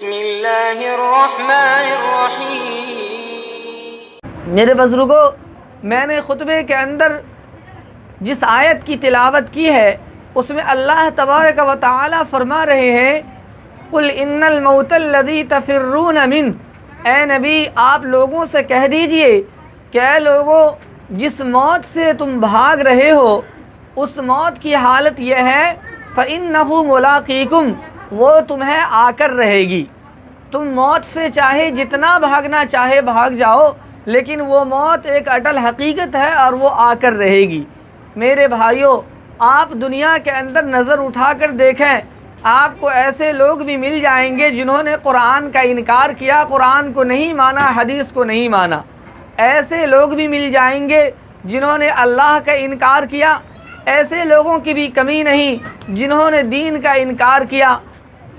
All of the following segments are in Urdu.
بسم اللہ الرحمن الرحیم۔ میرے بزرگوں، میں نے خطبے کے اندر جس آیت کی تلاوت کی ہے اس میں اللہ تبارک و تعالی فرما رہے ہیں قُلْ إِنَّ الْمَوْتَ الَّذِي تَفِرُّونَ مِنْهُ، اے نبی آپ لوگوں سے کہہ دیجئے کہ اے لوگوں جس موت سے تم بھاگ رہے ہو اس موت کی حالت یہ ہے فَإِنَّهُ مُلَاقِيكُمْ، وہ تمہیں آ کر رہے گی۔ تم موت سے چاہے جتنا بھاگنا چاہے بھاگ جاؤ، لیکن وہ موت ایک اٹل حقیقت ہے اور وہ آ کر رہے گی۔ میرے بھائیوں، آپ دنیا کے اندر نظر اٹھا کر دیکھیں، آپ کو ایسے لوگ بھی مل جائیں گے جنہوں نے قرآن کا انکار کیا، قرآن کو نہیں مانا، حدیث کو نہیں مانا۔ ایسے لوگ بھی مل جائیں گے جنہوں نے اللہ کا انکار کیا، ایسے لوگوں کی بھی کمی نہیں جنہوں نے دین کا انکار کیا۔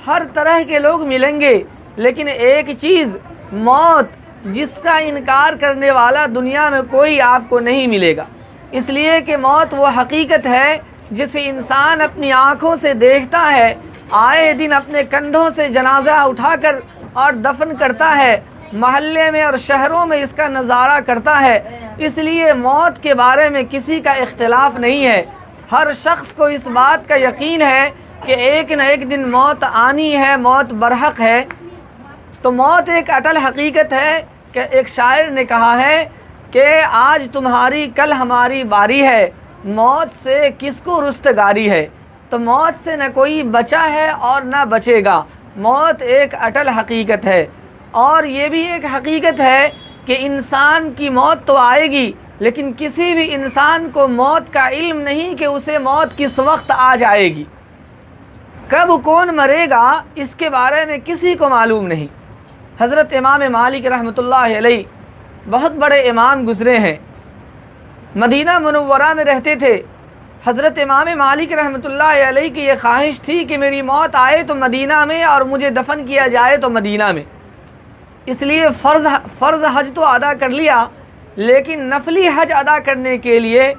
ہر طرح کے لوگ ملیں گے، لیکن ایک چیز موت جس کا انکار کرنے والا دنیا میں کوئی آپ کو نہیں ملے گا، اس لیے کہ موت وہ حقیقت ہے جسے انسان اپنی آنکھوں سے دیکھتا ہے، آئے دن اپنے کندھوں سے جنازہ اٹھا کر اور دفن کرتا ہے، محلے میں اور شہروں میں اس کا نظارہ کرتا ہے۔ اس لیے موت کے بارے میں کسی کا اختلاف نہیں ہے، ہر شخص کو اس بات کا یقین ہے کہ ایک نہ ایک دن موت آنی ہے، موت برحق ہے۔ تو موت ایک اٹل حقیقت ہے کہ ایک شاعر نے کہا ہے کہ آج تمہاری کل ہماری باری ہے، موت سے کس کو رستگاری ہے۔ تو موت سے نہ کوئی بچا ہے اور نہ بچے گا، موت ایک اٹل حقیقت ہے۔ اور یہ بھی ایک حقیقت ہے کہ انسان کی موت تو آئے گی، لیکن کسی بھی انسان کو موت کا علم نہیں کہ اسے موت کس وقت آ جائے گی، کب کون مرے گا اس کے بارے میں کسی کو معلوم نہیں۔ حضرت امام مالک رحمۃ اللہ علیہ بہت بڑے امام گزرے ہیں، مدینہ منورہ میں رہتے تھے۔ حضرت امام مالک رحمۃ اللہ علیہ کی یہ خواہش تھی کہ میری موت آئے تو مدینہ میں اور مجھے دفن کیا جائے تو مدینہ میں، اس لیے فرض حج تو ادا کر لیا، لیکن نفلی حج ادا کرنے کے لیے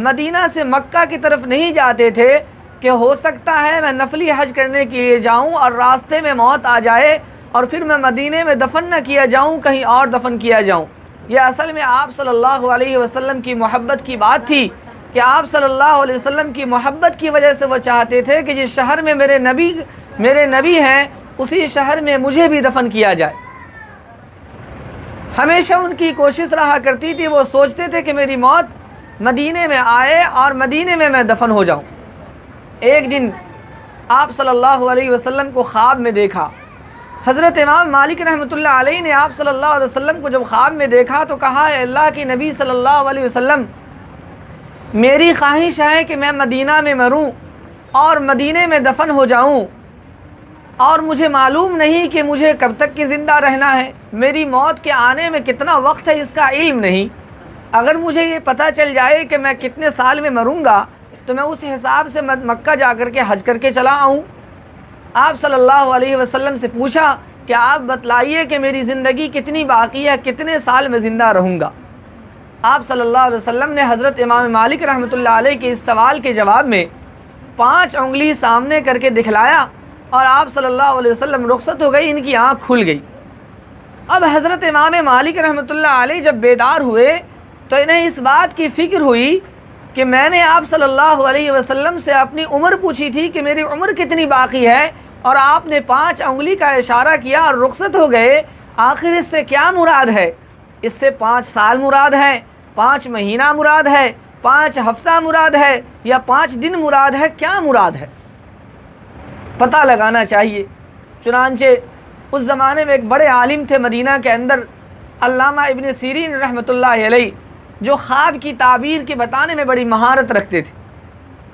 مدینہ سے مکہ کی طرف نہیں جاتے تھے کہ ہو سکتا ہے میں نفلی حج کرنے کے لیے جاؤں اور راستے میں موت آ جائے اور پھر میں مدینے میں دفن نہ کیا جاؤں، کہیں اور دفن کیا جاؤں۔ یہ اصل میں آپ صلی اللہ علیہ وسلم کی محبت کی بات تھی کہ آپ صلی اللہ علیہ وسلم کی محبت کی وجہ سے وہ چاہتے تھے کہ جس شہر میں میرے نبی ہیں اسی شہر میں مجھے بھی دفن کیا جائے۔ ہمیشہ ان کی کوشش رہا کرتی تھی، وہ سوچتے تھے کہ میری موت مدینے میں آئے اور مدینے میں میں دفن ہو جاؤں۔ ایک دن آپ صلی اللہ علیہ وسلم کو خواب میں دیکھا۔ حضرت امام مالک رحمۃ اللہ علیہ نے آپ صلی اللہ علیہ وسلم کو جب خواب میں دیکھا تو کہا، اے اللہ کے نبی صلی اللہ علیہ وسلم، میری خواہش ہے کہ میں مدینہ میں مروں اور مدینے میں دفن ہو جاؤں، اور مجھے معلوم نہیں کہ مجھے کب تک کی زندہ رہنا ہے، میری موت کے آنے میں کتنا وقت ہے اس کا علم نہیں۔ اگر مجھے یہ پتہ چل جائے کہ میں کتنے سال میں مروں گا تو میں اس حساب سے مکہ جا کر کے حج کر کے چلا آؤں۔ آپ صلی اللہ علیہ وسلم سے پوچھا کہ آپ بتلائیے کہ میری زندگی کتنی باقی ہے، کتنے سال میں زندہ رہوں گا۔ آپ صلی اللہ علیہ وسلم نے حضرت امام مالک رحمۃ اللہ علیہ کے اس سوال کے جواب میں 5 انگلی سامنے کر کے دکھلایا اور آپ صلی اللہ علیہ وسلم رخصت ہو گئی، ان کی آنکھ کھل گئی۔ اب حضرت امام مالک رحمۃ اللہ علیہ جب بیدار ہوئے تو انہیں اس بات کی فکر ہوئی کہ میں نے آپ صلی اللہ علیہ وسلم سے اپنی عمر پوچھی تھی کہ میری عمر کتنی باقی ہے، اور آپ نے 5 انگلی کا اشارہ کیا اور رخصت ہو گئے، آخر اس سے کیا مراد ہے؟ اس سے 5 سال مراد ہے، 5 مہینہ مراد ہے، 5 ہفتہ مراد ہے، یا 5 دن مراد ہے؟ کیا مراد ہے؟ پتہ لگانا چاہیے۔ چنانچہ اس زمانے میں ایک بڑے عالم تھے مدینہ کے اندر، علامہ ابن سیرین رحمۃ اللہ علیہ، جو خواب کی تعبیر کے بتانے میں بڑی مہارت رکھتے تھے۔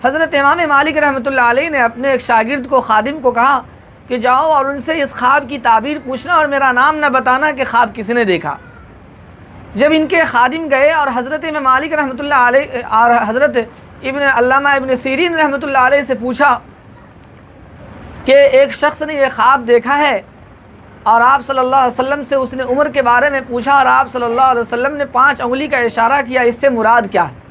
حضرت امام مالک رحمۃ اللہ علیہ نے اپنے ایک شاگرد کو، خادم کو کہا کہ جاؤ اور ان سے اس خواب کی تعبیر پوچھنا اور میرا نام نہ بتانا کہ خواب کس نے دیکھا۔ جب ان کے خادم گئے اور حضرت امام مالک رحمۃ اللہ علیہ اور حضرت علامہ ابن سیرین رحمۃ اللہ علیہ سے پوچھا کہ ایک شخص نے یہ خواب دیکھا ہے، اور آپ صلی اللہ علیہ وسلم سے اس نے عمر کے بارے میں پوچھا اور آپ صلی اللہ علیہ وسلم نے 5 انگلی کا اشارہ کیا، اس سے مراد کیا ہے؟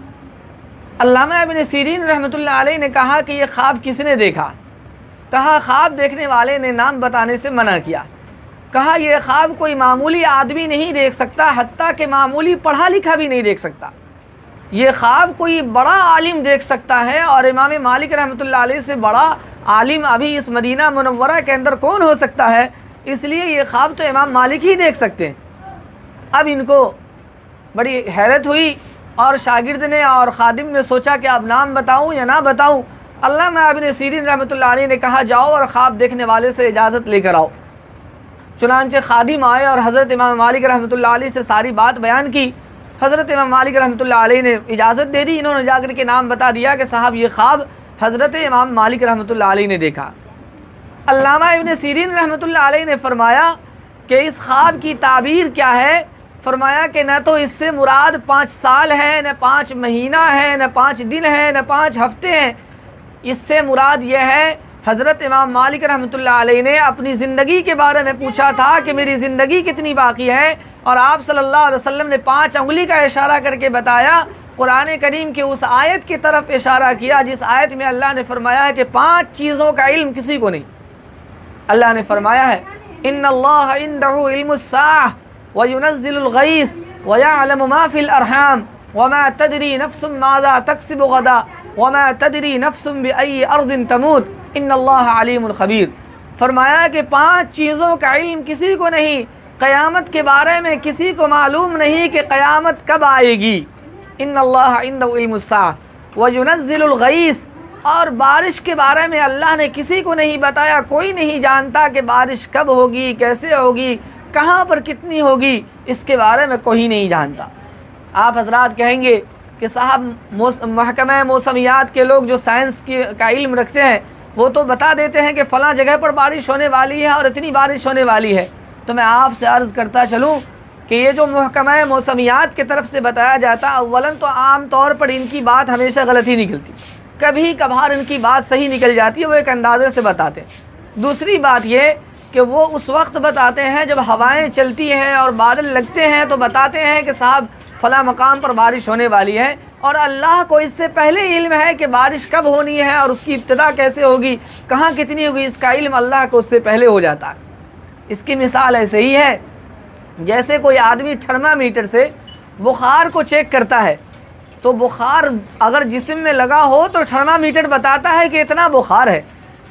علامہ ابن سیرین رحمۃ اللہ علیہ نے کہا کہ یہ خواب کس نے دیکھا؟ کہا خواب دیکھنے والے نے نام بتانے سے منع کیا۔ کہا یہ خواب کوئی معمولی آدمی نہیں دیکھ سکتا، حتیٰ کہ معمولی پڑھا لکھا بھی نہیں دیکھ سکتا، یہ خواب کوئی بڑا عالم دیکھ سکتا ہے، اور امام مالک رحمۃ اللہ علیہ سے بڑا عالم ابھی اس مدینہ منورہ کے اندر کون ہو سکتا ہے، اس لیے یہ خواب تو امام مالک ہی دیکھ سکتے ہیں۔ اب ان کو بڑی حیرت ہوئی، اور شاگرد نے اور خادم نے سوچا کہ اب نام بتاؤں یا نہ بتاؤں۔ علامہ ابن سیرین رحمۃ اللہ علیہ نے کہا جاؤ اور خواب دیکھنے والے سے اجازت لے کر آؤ۔ چنانچہ خادم آئے اور حضرت امام مالک رحمۃ اللہ علیہ سے ساری بات بیان کی۔ حضرت امام مالک رحمۃ اللہ علیہ نے اجازت دے دی، انہوں نے جا کر کے نام بتا دیا کہ صاحب یہ خواب حضرت امام مالک رحمۃ اللہ علیہ نے دیکھا۔ علامہ ابن سیرین رحمۃ اللہ علیہ نے فرمایا کہ اس خواب کی تعبیر کیا ہے؟ فرمایا کہ نہ تو اس سے مراد 5 سال ہے، نہ 5 مہینہ ہے، نہ 5 دن ہے، نہ 5 ہفتے ہیں، اس سے مراد یہ ہے حضرت امام مالک رحمۃ اللہ علیہ نے اپنی زندگی کے بارے میں پوچھا تھا کہ میری زندگی کتنی باقی ہے، اور آپ صلی اللہ علیہ وسلم نے 5 انگلی کا اشارہ کر کے بتایا، قرآن کریم کی اس آیت کی طرف اشارہ کیا جس آیت میں اللہ نے فرمایا ہے کہ 5 چیزوں کا علم کسی کو نہیں۔ اللہ نے فرمایا ہے ان اللہ عنده علم الساعہ وینزل الغیث ویعلم ما فی الارحام وما تدری نفس ماذا تکسب غدا وما تدری نفس بأی ارض تموت ان اللہ علیم الخبیر۔ فرمایا کہ 5 چیزوں کا علم کسی کو نہیں، قیامت کے بارے میں کسی کو معلوم نہیں کہ قیامت کب آئے گی۔ ان اللہ عنده علم الساعہ وینزل الغیث، اور بارش کے بارے میں اللہ نے کسی کو نہیں بتایا، کوئی نہیں جانتا کہ بارش کب ہوگی، کیسے ہوگی، کہاں پر کتنی ہوگی، اس کے بارے میں کوئی نہیں جانتا۔ آپ حضرات کہیں گے کہ صاحب محکمہ موسمیات کے لوگ جو سائنس کا علم رکھتے ہیں وہ تو بتا دیتے ہیں کہ فلاں جگہ پر بارش ہونے والی ہے اور اتنی بارش ہونے والی ہے، تو میں آپ سے عرض کرتا چلوں کہ یہ جو محکمہ موسمیات کی طرف سے بتایا جاتا، اولاً تو عام طور پر ان کی بات ہمیشہ غلط ہی نکلتی، کبھی کبھار ان کی بات صحیح نکل جاتی ہے، وہ ایک اندازے سے بتاتے ہیں۔ دوسری بات یہ کہ وہ اس وقت بتاتے ہیں جب ہوائیں چلتی ہیں اور بادل لگتے ہیں تو بتاتے ہیں کہ صاحب فلاں مقام پر بارش ہونے والی ہے، اور اللہ کو اس سے پہلے علم ہے کہ بارش کب ہونی ہے اور اس کی ابتدا کیسے ہوگی، کہاں کتنی ہوگی، اس کا علم اللہ کو اس سے پہلے ہو جاتا ہے۔ اس کی مثال ایسے ہی ہے جیسے کوئی آدمی تھرمامیٹر سے بخار کو چیک کرتا ہے، تو بخار اگر جسم میں لگا ہو تو تھرمامیٹر بتاتا ہے کہ اتنا بخار ہے،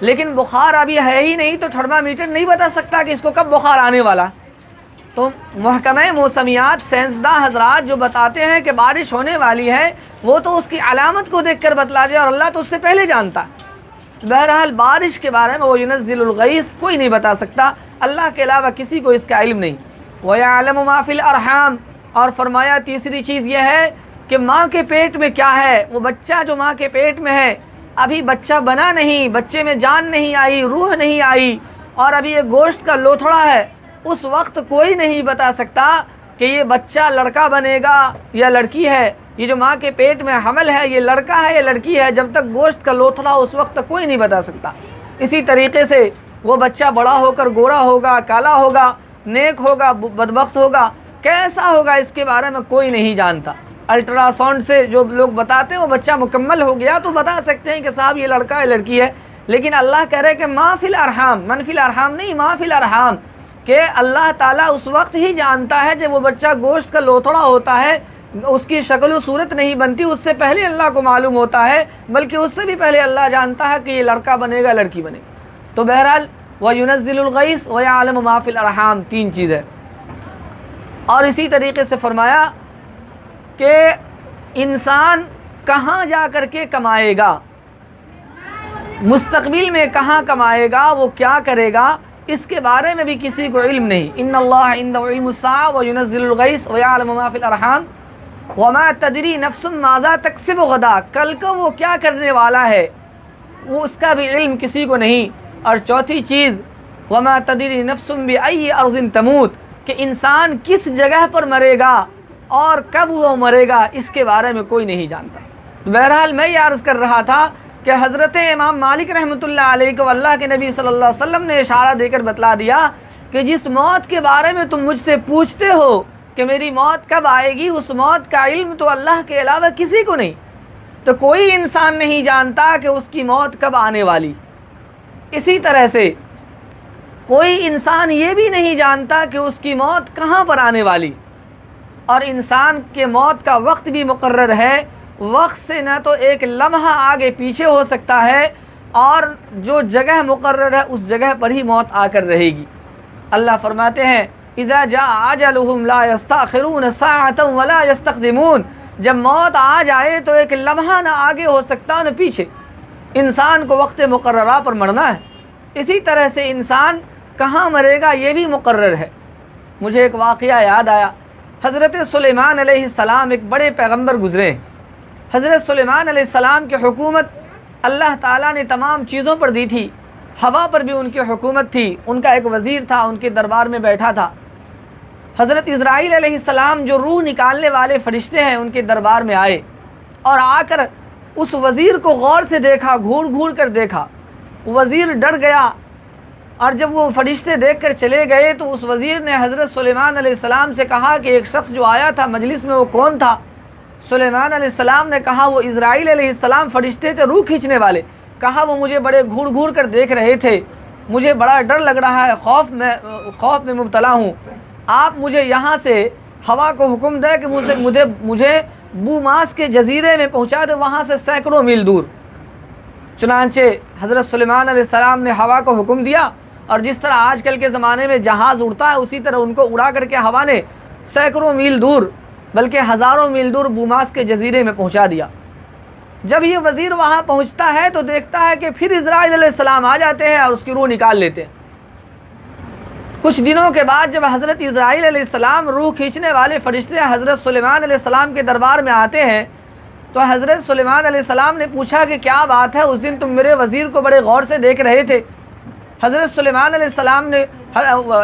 لیکن بخار ابھی ہے ہی نہیں تو تھرمامیٹر نہیں بتا سکتا کہ اس کو کب بخار آنے والا۔ تو محکمہ موسمیات سائنسداں حضرات جو بتاتے ہیں کہ بارش ہونے والی ہے، وہ تو اس کی علامت کو دیکھ کر بتلا دے، اور اللہ تو اس سے پہلے جانتا ہے۔ بہرحال بارش کے بارے میں وہ ینزل الغیث کوئی نہیں بتا سکتا، اللہ کے علاوہ کسی کو اس کا علم نہیں۔ وَيَعْلَمُ مَا فِي الْأَرْحَامِ، اور فرمایا تیسری چیز یہ ہے کہ ماں کے پیٹ میں کیا ہے، وہ بچہ جو ماں کے پیٹ میں ہے، ابھی بچہ بنا نہیں، بچے میں جان نہیں آئی، روح نہیں آئی، اور ابھی یہ گوشت کا لوتھڑا ہے، اس وقت کوئی نہیں بتا سکتا کہ یہ بچہ لڑکا بنے گا یا لڑکی ہے، یہ جو ماں کے پیٹ میں حمل ہے یہ لڑکا ہے یا لڑکی ہے، جب تک گوشت کا لوتھڑا اس وقت تک کوئی نہیں بتا سکتا۔ اسی طریقے سے وہ بچہ بڑا ہو کر گورا ہوگا، کالا ہوگا، نیک ہوگا، بدبخت ہوگا، کیسا ہوگا، اس کے بارے میں کوئی نہیں جانتا۔ الٹرا ساؤنڈ سے جو لوگ بتاتے ہیں وہ بچہ مکمل ہو گیا تو بتا سکتے ہیں کہ صاحب یہ لڑکا ہے لڑکی ہے، لیکن اللہ کہہ رہے کہ ما فی الارحام، من فی الارحام نہیں، ما فی الارحام، کہ اللہ تعالیٰ اس وقت ہی جانتا ہے جب وہ بچہ گوشت کا لوتھڑا ہوتا ہے، اس کی شکل و صورت نہیں بنتی، اس سے پہلے اللہ کو معلوم ہوتا ہے، بلکہ اس سے بھی پہلے اللہ جانتا ہے کہ یہ لڑکا بنے گا لڑکی بنے گا۔ تو بہرحال وَيُنَزِّلُ الْغَيْثَ وَيَعْلَمُ مَا فِي الْأَرْحَامِ، 3 چیزیں۔ اور اسی طریقے سے فرمایا کہ انسان کہاں جا کر کے کمائے گا، مستقبل میں کہاں کمائے گا، وہ کیا کرے گا، اس کے بارے میں بھی کسی کو علم نہیں۔ ان اللہ عنده علم الساعہ وینزل الغیث ویعلم ما فی الارحام وما تدری نفس ماذا تکسب غدا، کل کو وہ کیا کرنے والا ہے وہ اس کا بھی علم کسی کو نہیں۔ اور چوتھی چیز وما تدری نفس بأی ارض تموت، کہ انسان کس جگہ پر مرے گا اور کب وہ مرے گا، اس کے بارے میں کوئی نہیں جانتا۔ بہرحال میں یہ عرض کر رہا تھا کہ حضرت امام مالک رحمۃ اللہ علیہ کو اللہ کے نبی صلی اللہ علیہ وسلم نے اشارہ دے کر بتلا دیا کہ جس موت کے بارے میں تم مجھ سے پوچھتے ہو کہ میری موت کب آئے گی، اس موت کا علم تو اللہ کے علاوہ کسی کو نہیں، تو کوئی انسان نہیں جانتا کہ اس کی موت کب آنے والی۔ اسی طرح سے کوئی انسان یہ بھی نہیں جانتا کہ اس کی موت کہاں پر آنے والی، اور انسان کے موت کا وقت بھی مقرر ہے، وقت سے نہ تو ایک لمحہ آگے پیچھے ہو سکتا ہے، اور جو جگہ مقرر ہے اس جگہ پر ہی موت آ کر رہے گی۔ اللہ فرماتے ہیں اذا جاء اجلهم لا يستأخرون ساعة ولا يستقدمون، جب موت آ جائے تو ایک لمحہ نہ آگے ہو سکتا نہ پیچھے، انسان کو وقت مقررہ پر مرنا ہے۔ اسی طرح سے انسان کہاں مرے گا یہ بھی مقرر ہے۔ مجھے ایک واقعہ یاد آیا، حضرت سلیمان علیہ السلام ایک بڑے پیغمبر گزرے ہیں۔ حضرت سلیمان علیہ السلام کی حکومت اللہ تعالیٰ نے تمام چیزوں پر دی تھی، ہوا پر بھی ان کی حکومت تھی، ان کا ایک وزیر تھا، ان کے دربار میں بیٹھا تھا۔ حضرت اسرائیل علیہ السلام جو روح نکالنے والے فرشتے ہیں ان کے دربار میں آئے، اور آ کر اس وزیر کو غور سے دیکھا، گھور گھور کر دیکھا۔ وزیر ڈر گیا، اور جب وہ فرشتے دیکھ کر چلے گئے تو اس وزیر نے حضرت سلیمان علیہ السلام سے کہا کہ ایک شخص جو آیا تھا مجلس میں وہ کون تھا؟ سلیمان علیہ السلام نے کہا وہ اسرائیل علیہ السلام فرشتے تھے روح کھینچنے والے۔ کہا وہ مجھے بڑے گھور گھور کر دیکھ رہے تھے، مجھے بڑا ڈر لگ رہا ہے، خوف میں مبتلا ہوں، آپ مجھے یہاں سے ہوا کو حکم دے کہ مجھے بوماس کے جزیرے میں پہنچا دے، وہاں سے سینکڑوں میل دور۔ چنانچہ حضرت سلیمان علیہ السلام نے ہوا کو حکم دیا، اور جس طرح آج کل کے زمانے میں جہاز اڑتا ہے اسی طرح ان کو اڑا کر کے ہوا نے سینکڑوں میل دور بلکہ ہزاروں میل دور بوماس کے جزیرے میں پہنچا دیا۔ جب یہ وزیر وہاں پہنچتا ہے تو دیکھتا ہے کہ پھر اسرائیل علیہ السلام آ جاتے ہیں اور اس کی روح نکال لیتے ہیں۔ کچھ دنوں کے بعد جب حضرت اسرائیل علیہ السلام روح کھینچنے والے فرشتے حضرت سلیمان علیہ السلام کے دربار میں آتے ہیں تو حضرت سلیمان علیہ السلام نے پوچھا کہ کیا بات ہے، اس دن تم میرے وزیر کو بڑے غور سے دیکھ رہے تھے۔ حضرت سلیمان علیہ السلام نے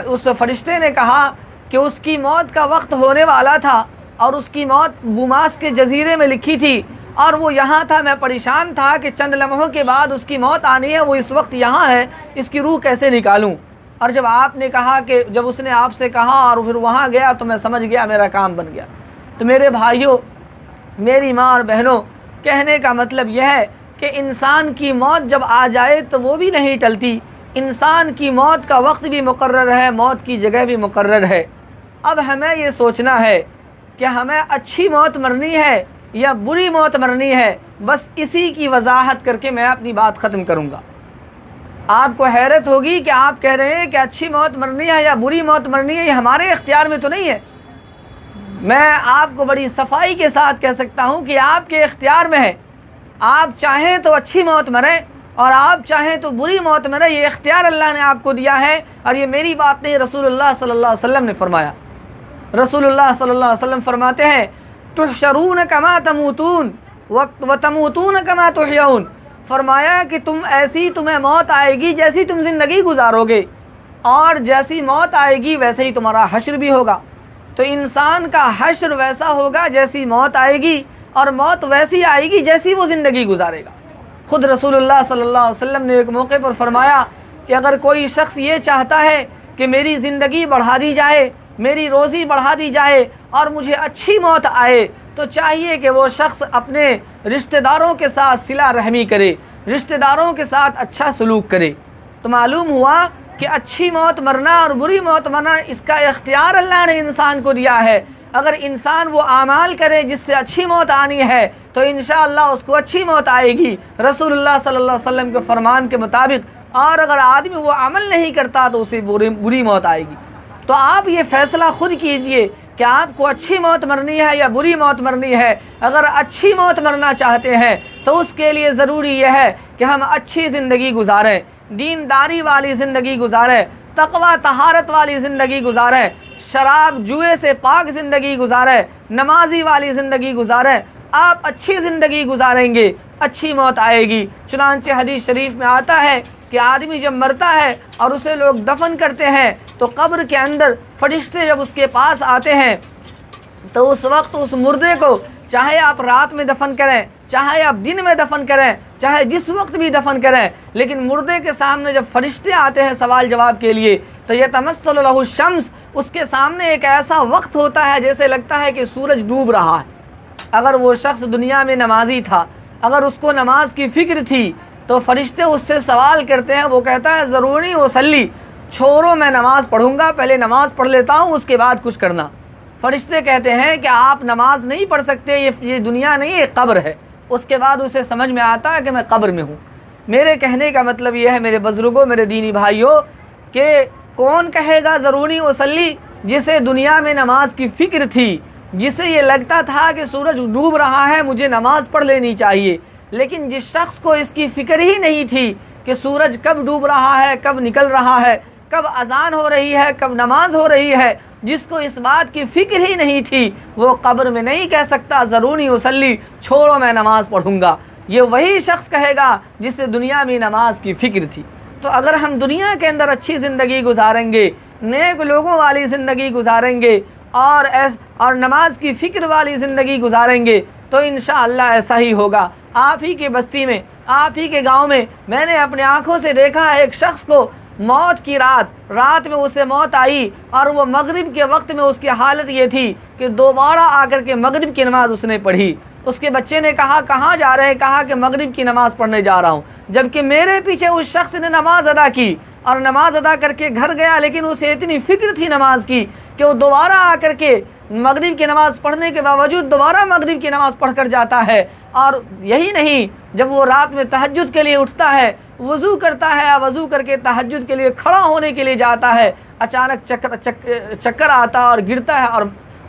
اس فرشتے نے کہا کہ اس کی موت کا وقت ہونے والا تھا، اور اس کی موت بوماس کے جزیرے میں لکھی تھی، اور وہ یہاں تھا، میں پریشان تھا کہ چند لمحوں کے بعد اس کی موت آنی ہے، وہ اس وقت یہاں ہے، اس کی روح کیسے نکالوں؟ اور جب آپ نے کہا کہ جب اس نے آپ سے کہا اور پھر وہاں گیا تو میں سمجھ گیا، میرا کام بن گیا۔ تو میرے بھائیوں، میری ماں اور بہنوں، کہنے کا مطلب یہ ہے کہ انسان کی موت جب آ جائے تو وہ بھی نہیں ٹلتی۔ انسان کی موت کا وقت بھی مقرر ہے، موت کی جگہ بھی مقرر ہے۔ اب ہمیں یہ سوچنا ہے کہ ہمیں اچھی موت مرنی ہے یا بری موت مرنی ہے، بس اسی کی وضاحت کر کے میں اپنی بات ختم کروں گا۔ آپ کو حیرت ہوگی کہ آپ کہہ رہے ہیں کہ اچھی موت مرنی ہے یا بری موت مرنی ہے، یہ ہمارے اختیار میں تو نہیں ہے۔ میں آپ کو بڑی صفائی کے ساتھ کہہ سکتا ہوں کہ آپ کے اختیار میں ہے، آپ چاہیں تو اچھی موت مریں اور آپ چاہیں تو بری موت مریں، یہ اختیار اللہ نے آپ کو دیا ہے، اور یہ میری بات نہیں، رسول اللہ صلی اللہ علیہ وسلم نے فرمایا۔ رسول اللہ صلی اللہ علیہ وسلم فرماتے ہیں تحشرون کما تموتون وتموتون کما تحیون، فرمایا کہ تمہیں موت آئے گی جیسی تم زندگی گزارو گے، اور جیسی موت آئے گی ویسے ہی تمہارا حشر بھی ہوگا۔ تو انسان کا حشر ویسا ہوگا جیسی موت آئے گی، اور موت ویسی آئے گی جیسی وہ زندگی گزارے گا۔ خود رسول اللہ صلی اللہ علیہ وسلم نے ایک موقع پر فرمایا کہ اگر کوئی شخص یہ چاہتا ہے کہ میری زندگی بڑھا دی جائے، میری روزی بڑھا دی جائے اور مجھے اچھی موت آئے، تو چاہیے کہ وہ شخص اپنے رشتہ داروں کے ساتھ صلہ رحمی کرے، رشتہ داروں کے ساتھ اچھا سلوک کرے۔ تو معلوم ہوا کہ اچھی موت مرنا اور بری موت مرنا اس کا اختیار اللہ نے انسان کو دیا ہے۔ اگر انسان وہ اعمال کرے جس سے اچھی موت آنی ہے تو انشاءاللہ اس کو اچھی موت آئے گی رسول اللہ صلی اللہ علیہ وسلم کے فرمان کے مطابق، اور اگر آدمی وہ عمل نہیں کرتا تو اسے بری موت آئے گی۔ تو آپ یہ فیصلہ خود کیجئے کہ آپ کو اچھی موت مرنی ہے یا بری موت مرنی ہے۔ اگر اچھی موت مرنا چاہتے ہیں تو اس کے لیے ضروری یہ ہے کہ ہم اچھی زندگی گزاریں، دینداری والی زندگی گزاریں، تقوی طہارت والی زندگی گزاریں، شراب جوئے سے پاک زندگی گزاریں، نمازی والی زندگی گزاریں۔ آپ اچھی زندگی گزاریں گے، اچھی موت آئے گی۔ چنانچہ حدیث شریف میں آتا ہے کہ آدمی جب مرتا ہے اور اسے لوگ دفن کرتے ہیں تو قبر کے اندر فرشتے جب اس کے پاس آتے ہیں تو اس وقت اس مردے کو چاہے آپ رات میں دفن کریں، چاہے آپ دن میں دفن کریں، چاہے جس وقت بھی دفن کریں، لیکن مردے کے سامنے جب فرشتے آتے ہیں سوال جواب کے لیے تو یتمثل لہ الشمس، اس کے سامنے ایک ایسا وقت ہوتا ہے جیسے لگتا ہے کہ سورج ڈوب رہا ہے۔ اگر وہ شخص دنیا میں نمازی تھا، اگر اس کو نماز کی فکر تھی تو فرشتے اس سے سوال کرتے ہیں، وہ کہتا ہے ضروری وصلی، چھوڑو میں نماز پڑھوں گا، پہلے نماز پڑھ لیتا ہوں اس کے بعد کچھ کرنا۔ فرشتے کہتے ہیں کہ آپ نماز نہیں پڑھ سکتے، یہ دنیا نہیں، یہ قبر ہے۔ اس کے بعد اسے سمجھ میں آتا ہے کہ میں قبر میں ہوں۔ میرے کہنے کا مطلب یہ ہے میرے بزرگوں، میرے دینی بھائیوں، کہ کون کہے گا ضروری وصلی، جسے دنیا میں نماز کی فکر تھی، جسے یہ لگتا تھا کہ سورج ڈوب رہا ہے مجھے نماز پڑھ لینی چاہیے، لیکن جس شخص کو اس کی فکر ہی نہیں تھی کہ سورج کب ڈوب رہا ہے، کب نکل رہا ہے، کب اذان ہو رہی ہے، کب نماز ہو رہی ہے، جس کو اس بات کی فکر ہی نہیں تھی، وہ قبر میں نہیں کہہ سکتا ضروري اصلی، چھوڑو میں نماز پڑھوں گا۔ یہ وہی شخص کہے گا جسے دنیا میں نماز کی فکر تھی۔ تو اگر ہم دنیا کے اندر اچھی زندگی گزاریں گے، نیک لوگوں والی زندگی گزاریں گے، اور نماز کی فکر والی زندگی گزاریں گے، تو انشاءاللہ ایسا ہی ہوگا۔ آپ ہی کی بستی میں، آپ ہی کے گاؤں میں نے اپنے آنکھوں سے دیکھا ہے ایک شخص کو موت کی رات میں اسے موت آئی، اور وہ مغرب کے وقت میں اس کی حالت یہ تھی کہ دوبارہ آ کر کے مغرب کی نماز اس نے پڑھی۔ اس کے بچے نے کہا کہاں جا رہے ہیں؟ کہا کہ مغرب کی نماز پڑھنے جا رہا ہوں، جبکہ میرے پیچھے اس شخص نے نماز ادا کی اور نماز ادا کر کے گھر گیا، لیکن اسے اتنی فکر تھی نماز کی کہ وہ دوبارہ آ کر کے مغرب کی نماز پڑھنے کے باوجود دوبارہ مغرب کی نماز پڑھ کر جاتا ہے۔ اور یہی نہیں، جب وہ رات میں تہجد کے لیے اٹھتا ہے، وضو کرتا ہے، وضو کر کے تہجد کے لیے کھڑا ہونے کے لیے جاتا ہے، اچانک چکر آتا اور گرتا ہے اور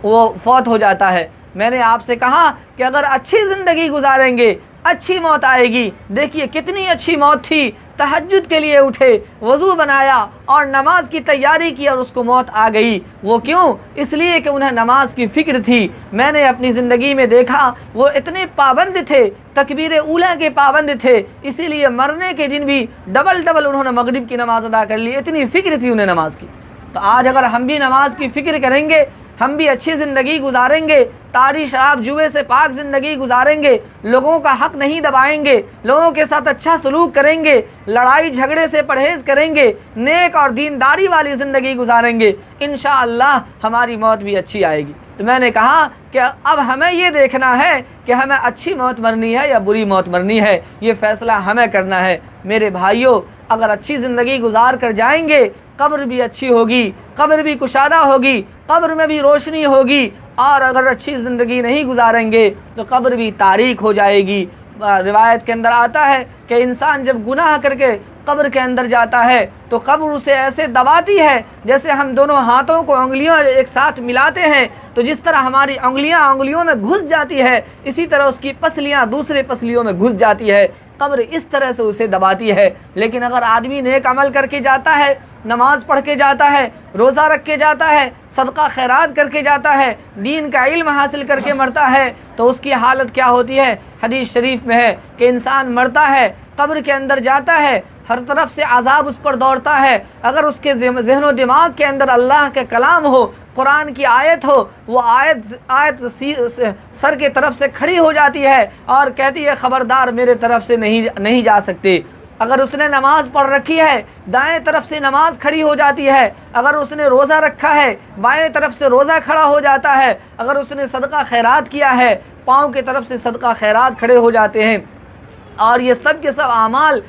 وہ فوت ہو جاتا ہے۔ میں نے آپ سے کہا کہ اگر اچھی زندگی گزاریں گے اچھی موت آئے گی۔ دیکھیے کتنی اچھی موت تھی، تہجد کے لیے اٹھے، وضو بنایا اور نماز کی تیاری کی اور اس کو موت آ گئی۔ وہ کیوں؟ اس لیے کہ انہیں نماز کی فکر تھی۔ میں نے اپنی زندگی میں دیکھا وہ اتنے پابند تھے، تکبیر اولیٰ کے پابند تھے، اسی لیے مرنے کے دن بھی ڈبل انہوں نے مغرب کی نماز ادا کر لی، اتنی فکر تھی انہیں نماز کی۔ تو آج اگر ہم بھی نماز کی فکر کریں گے، ہم بھی اچھی زندگی گزاریں گے، تاری شراب جوئے سے پاک زندگی گزاریں گے، لوگوں کا حق نہیں دبائیں گے، لوگوں کے ساتھ اچھا سلوک کریں گے، لڑائی جھگڑے سے پرہیز کریں گے، نیک اور دینداری والی زندگی گزاریں گے، انشاءاللہ ہماری موت بھی اچھی آئے گی۔ تو میں نے کہا کہ اب ہمیں یہ دیکھنا ہے کہ ہمیں اچھی موت مرنی ہے یا بری موت مرنی ہے، یہ فیصلہ ہمیں کرنا ہے۔ میرے بھائیوں، اگر اچھی زندگی گزار کر جائیں گے، قبر بھی اچھی ہوگی، قبر بھی کشادہ ہوگی، قبر میں بھی روشنی ہوگی، اور اگر اچھی زندگی نہیں گزاریں گے تو قبر بھی تاریک ہو جائے گی۔ روایت کے اندر آتا ہے کہ انسان جب گناہ کر کے قبر کے اندر جاتا ہے تو قبر اسے ایسے دباتی ہے جیسے ہم دونوں ہاتھوں کو انگلیوں ایک ساتھ ملاتے ہیں، تو جس طرح ہماری انگلیوں میں گھس جاتی ہے، اسی طرح اس کی پسلیاں دوسرے پسلیوں میں گھس جاتی ہے۔ قبر اس طرح سے اسے دباتی ہے۔ لیکن اگر آدمی نیک عمل کر کے جاتا ہے، نماز پڑھ کے جاتا ہے، روزہ رکھ کے جاتا ہے، صدقہ خیرات کر کے جاتا ہے، دین کا علم حاصل کر کے مرتا ہے، تو اس کی حالت کیا ہوتی ہے؟ حدیث شریف میں ہے کہ انسان مرتا ہے، قبر کے اندر جاتا ہے، ہر طرف سے عذاب اس پر دوڑتا ہے۔ اگر اس کے ذہن و دماغ کے اندر اللہ کے کلام ہو، قرآن کی آیت ہو، وہ آیت سر کے طرف سے کھڑی ہو جاتی ہے اور کہتی ہے خبردار میرے طرف سے نہیں جا سکتے۔ اگر اس نے نماز پڑھ رکھی ہے، دائیں طرف سے نماز کھڑی ہو جاتی ہے۔ اگر اس نے روزہ رکھا ہے، بائیں طرف سے روزہ کھڑا ہو جاتا ہے۔ اگر اس نے صدقہ خیرات کیا ہے، پاؤں کی طرف سے صدقہ خیرات کھڑے ہو جاتے ہیں، اور یہ سب کے سب اعمال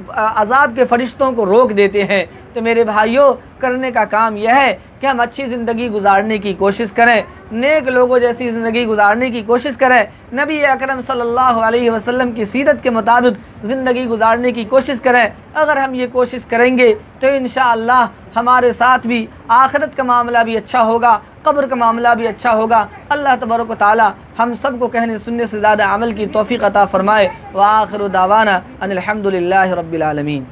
عذاب کے فرشتوں کو روک دیتے ہیں۔ تو میرے بھائیوں، کرنے کا کام یہ ہے کہ ہم اچھی زندگی گزارنے کی کوشش کریں، نیک لوگوں جیسی زندگی گزارنے کی کوشش کریں، نبی اکرم صلی اللہ علیہ وسلم کی سیرت کے مطابق زندگی گزارنے کی کوشش کریں۔ اگر ہم یہ کوشش کریں گے تو انشاءاللہ ہمارے ساتھ بھی آخرت کا معاملہ بھی اچھا ہوگا، قبر کا معاملہ بھی اچھا ہوگا۔ اللہ تبارک و تعالی ہم سب کو کہنے سننے سے زیادہ عمل کی توفیق عطا فرمائے۔ وآخر دعوانا ان الحمد للہ رب العالمین۔